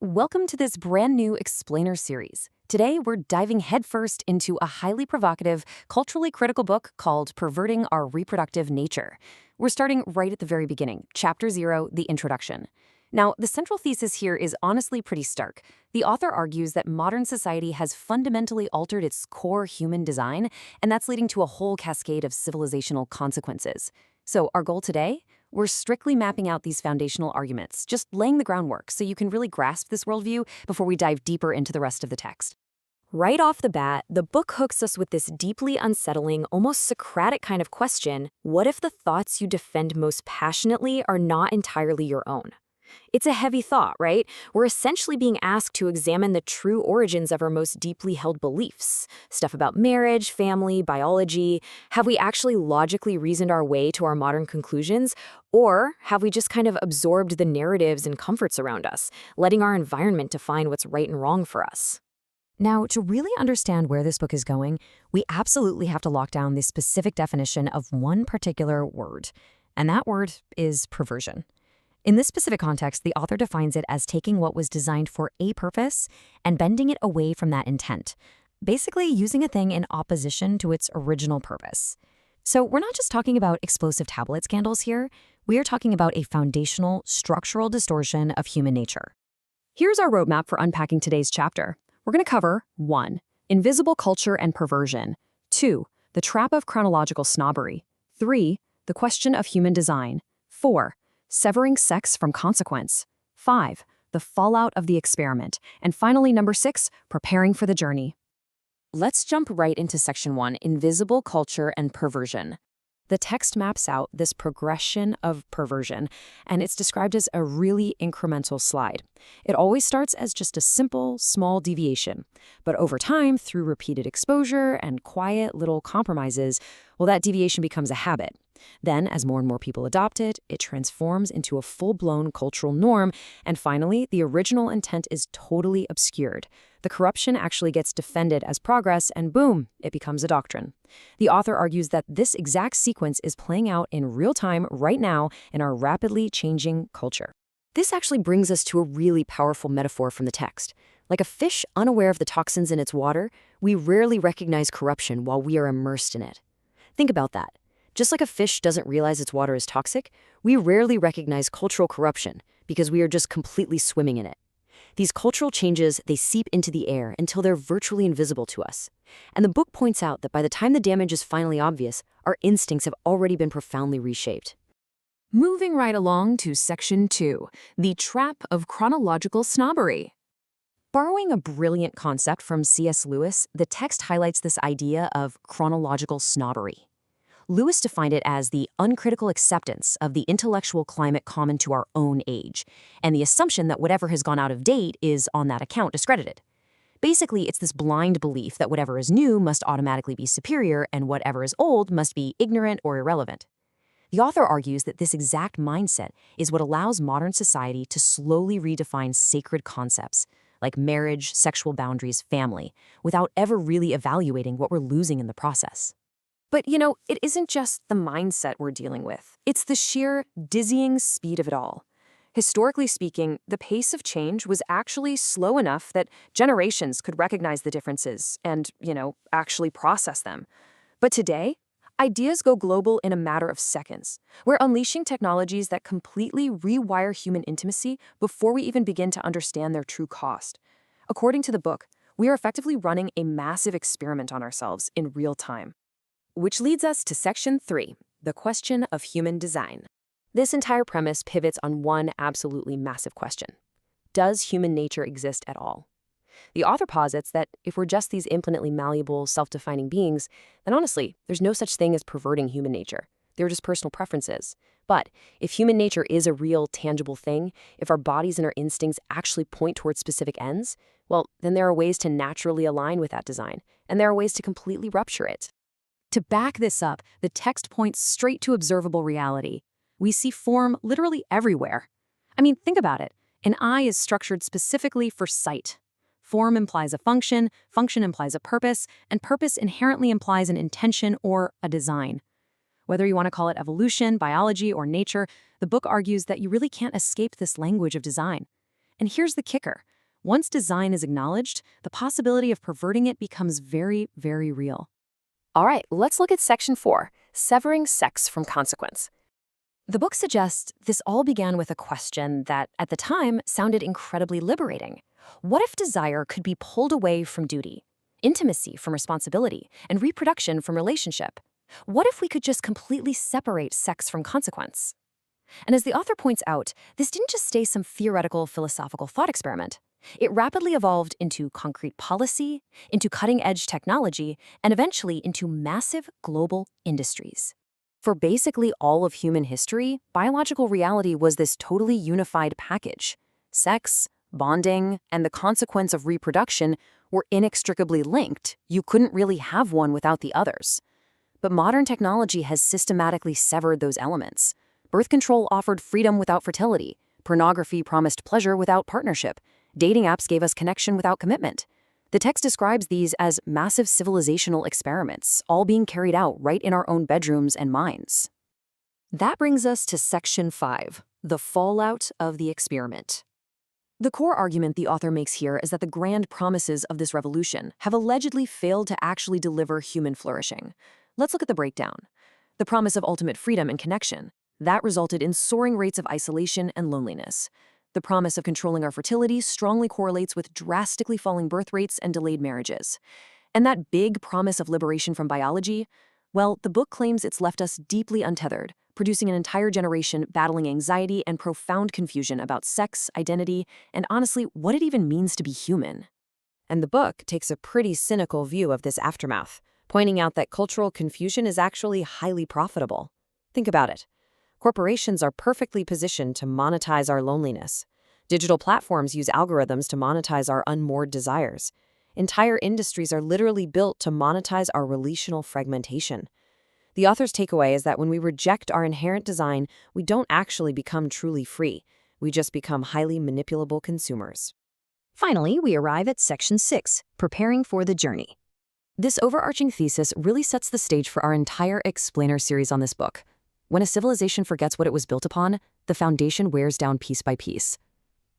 Welcome to this brand new explainer series. Today, we're diving headfirst into a highly provocative, culturally critical book called Perverting Our Reproductive Nature. We're starting right at the very beginning, Chapter 0, the introduction. Now, the central thesis here is honestly pretty stark. The author argues that modern society has fundamentally altered its core human design, and that's leading to a whole cascade of civilizational consequences. So, our goal today? We're strictly mapping out these foundational arguments, just laying the groundwork so you can really grasp this worldview before we dive deeper into the rest of the text. Right off the bat, the book hooks us with this deeply unsettling, almost Socratic kind of question: what if the thoughts you defend most passionately are not entirely your own? It's a heavy thought, right? We're essentially being asked to examine the true origins of our most deeply held beliefs. Stuff about marriage, family, biology. Have we actually logically reasoned our way to our modern conclusions? Or have we just kind of absorbed the narratives and comforts around us, letting our environment define what's right and wrong for us? Now, to really understand where this book is going, we absolutely have to lock down the specific definition of one particular word. And that word is perversion. In this specific context, the author defines it as taking what was designed for a purpose and bending it away from that intent, basically using a thing in opposition to its original purpose. So we're not just talking about explosive tablet scandals here, we are talking about a foundational, structural distortion of human nature. Here's our roadmap for unpacking today's chapter. We're going to cover 1. Invisible culture and perversion. 2. The trap of chronological snobbery. 3. The question of human design. 4. Severing sex from consequence. 5. The fallout of the experiment. And finally, number 6, preparing for the journey. Let's jump right into section 1, invisible culture and perversion. The text maps out this progression of perversion, and it's described as a really incremental slide. It always starts as just a simple, small deviation. But over time, through repeated exposure and quiet little compromises, well, that deviation becomes a habit. Then, as more and more people adopt it, it transforms into a full-blown cultural norm, and finally, the original intent is totally obscured. The corruption actually gets defended as progress, and boom, it becomes a doctrine. The author argues that this exact sequence is playing out in real time right now in our rapidly changing culture. This actually brings us to a really powerful metaphor from the text. Like a fish unaware of the toxins in its water, we rarely recognize corruption while we are immersed in it. Think about that. Just like a fish doesn't realize its water is toxic, we rarely recognize cultural corruption because we are just completely swimming in it. These cultural changes, they seep into the air until they're virtually invisible to us. And the book points out that by the time the damage is finally obvious, our instincts have already been profoundly reshaped. Moving right along to section 2, the trap of chronological snobbery. Borrowing a brilliant concept from C.S. Lewis, the text highlights this idea of chronological snobbery. Lewis defined it as the uncritical acceptance of the intellectual climate common to our own age, and the assumption that whatever has gone out of date is, on that account, discredited. Basically, it's this blind belief that whatever is new must automatically be superior, and whatever is old must be ignorant or irrelevant. The author argues that this exact mindset is what allows modern society to slowly redefine sacred concepts, like marriage, sexual boundaries, family, without ever really evaluating what we're losing in the process. But, it isn't just the mindset we're dealing with. It's the sheer, dizzying speed of it all. Historically speaking, the pace of change was actually slow enough that generations could recognize the differences and, actually process them. But today, ideas go global in a matter of seconds. We're unleashing technologies that completely rewire human intimacy before we even begin to understand their true cost. According to the book, we are effectively running a massive experiment on ourselves in real time. Which leads us to section 3, the question of human design. This entire premise pivots on one absolutely massive question. Does human nature exist at all? The author posits that if we're just these infinitely malleable, self-defining beings, then honestly, there's no such thing as perverting human nature. They're just personal preferences. But if human nature is a real, tangible thing, if our bodies and our instincts actually point towards specific ends, well, then there are ways to naturally align with that design, and there are ways to completely rupture it. To back this up, the text points straight to observable reality. We see form literally everywhere. I mean, think about it. An eye is structured specifically for sight. Form implies a function implies a purpose, and purpose inherently implies an intention or a design. Whether you want to call it evolution, biology, or nature, the book argues that you really can't escape this language of design. And here's the kicker. Once design is acknowledged, the possibility of perverting it becomes very, very real. All right, let's look at Section 4, Severing Sex from Consequence. The book suggests this all began with a question that, at the time, sounded incredibly liberating. What if desire could be pulled away from duty, intimacy from responsibility, and reproduction from relationship? What if we could just completely separate sex from consequence? And as the author points out, this didn't just stay some theoretical philosophical thought experiment. It rapidly evolved into concrete policy, into cutting-edge technology, and eventually into massive global industries. For basically all of human history, biological reality was this totally unified package. Sex, bonding, and the consequence of reproduction were inextricably linked. You couldn't really have one without the others. But modern technology has systematically severed those elements. Birth control offered freedom without fertility. Pornography promised pleasure without partnership. Dating apps gave us connection without commitment. The text describes these as massive civilizational experiments, all being carried out right in our own bedrooms and minds. That brings us to Section 5, the fallout of the experiment. The core argument the author makes here is that the grand promises of this revolution have allegedly failed to actually deliver human flourishing. Let's look at the breakdown. The promise of ultimate freedom and connection. That resulted in soaring rates of isolation and loneliness. The promise of controlling our fertility strongly correlates with drastically falling birth rates and delayed marriages. And that big promise of liberation from biology, well, the book claims it's left us deeply untethered, producing an entire generation battling anxiety and profound confusion about sex, identity, and honestly, what it even means to be human. And the book takes a pretty cynical view of this aftermath, pointing out that cultural confusion is actually highly profitable. Think about it. Corporations are perfectly positioned to monetize our loneliness. Digital platforms use algorithms to monetize our unmoored desires. Entire industries are literally built to monetize our relational fragmentation. The author's takeaway is that when we reject our inherent design, we don't actually become truly free. We just become highly manipulable consumers. Finally, we arrive at Section 6, Preparing for the Journey. This overarching thesis really sets the stage for our entire explainer series on this book. When a civilization forgets what it was built upon, the foundation wears down piece by piece.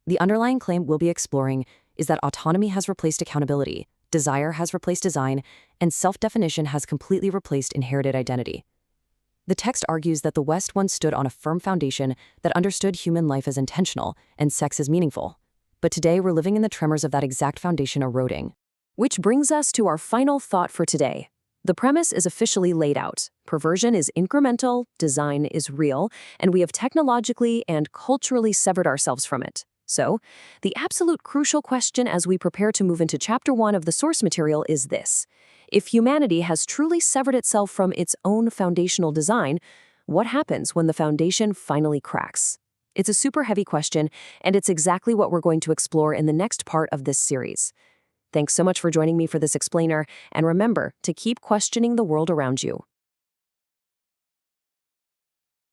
The underlying claim we'll be exploring is that autonomy has replaced accountability, desire has replaced design, and self-definition has completely replaced inherited identity. The text argues that the West once stood on a firm foundation that understood human life as intentional and sex as meaningful. But today we're living in the tremors of that exact foundation eroding. Which brings us to our final thought for today. The premise is officially laid out. Perversion is incremental, design is real, and we have technologically and culturally severed ourselves from it. So, the absolute crucial question as we prepare to move into Chapter 1 of the source material is this. If humanity has truly severed itself from its own foundational design, what happens when the foundation finally cracks? It's a super heavy question, and it's exactly what we're going to explore in the next part of this series. Thanks so much for joining me for this explainer, and remember to keep questioning the world around you.